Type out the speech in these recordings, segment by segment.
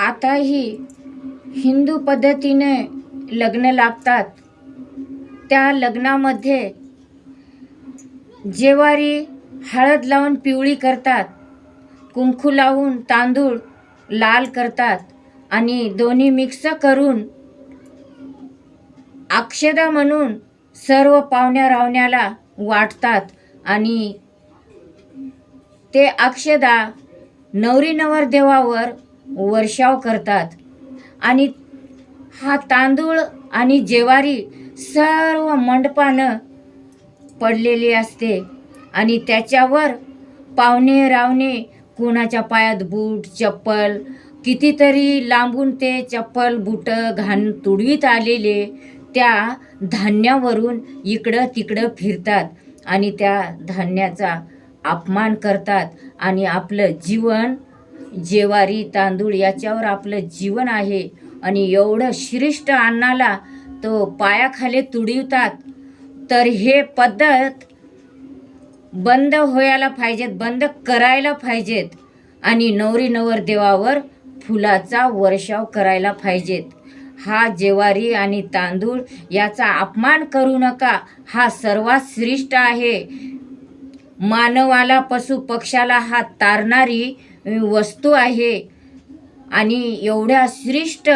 आताही हिंदू पद्धतीने लग्न लागतात. त्या लग्नामध्ये जेवारी हळद लावून पिवळी करतात, कुंकू लावून तांदूळ लाल करतात आणि दोन्ही मिक्स करून अक्षदा म्हणून सर्व पाहुण्या रावण्याला वाटतात आणि ते अक्षदा नवरी नवरदेवावर वर्षाव करतात. आणि हा तांदूळ आणि जेवारी सर्व मंडपानं पडलेली असते आणि त्याच्यावर पाहुणे रावणे कोणाच्या पायात बूट चप्पल, कितीतरी लांबून ते चप्पल बूट घाण तुडवीत आलेले त्या धान्यावरून इकडं तिकडं फिरतात आणि त्या धान्याचा अपमान करतात. आणि आपलं जीवन जेवारी तांदूळ याच्यावर आपलं जीवन आहे आणि एवढं श्रेष्ठ अन्नाला तो पायाखाली तुडवितात. तर हे पद्धत बंद व्हायला पाहिजेत, बंद करायला पाहिजेत आणि नवरी नवरदेवावर फुलाचा वर्षाव करायला पाहिजेत. हा जेवारी आणि तांदूळ याचा अपमान करू नका. हा सर्वात श्रेष्ठ आहे. मानवाला पशु पक्षाला हा तारणारी वस्तू आहे आणि एवढ्या श्रेष्ठ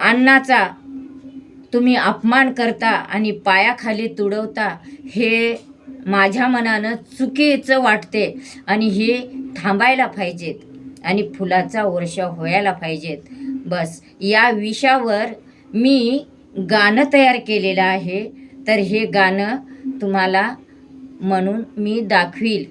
अन्नाचा तुम्ही अपमान करता आणि पायाखाली तुडवता. हे माझ्या मनानं चुकीचं वाटते आणि हे थांबायला पाहिजेत आणि फुलाचा वर्षाव व्हायला पाहिजेत. बस या विषयावर मी गाणं तयार केलेलं आहे. तर हे गाणं तुम्हाला म्हणून मी दाखवील.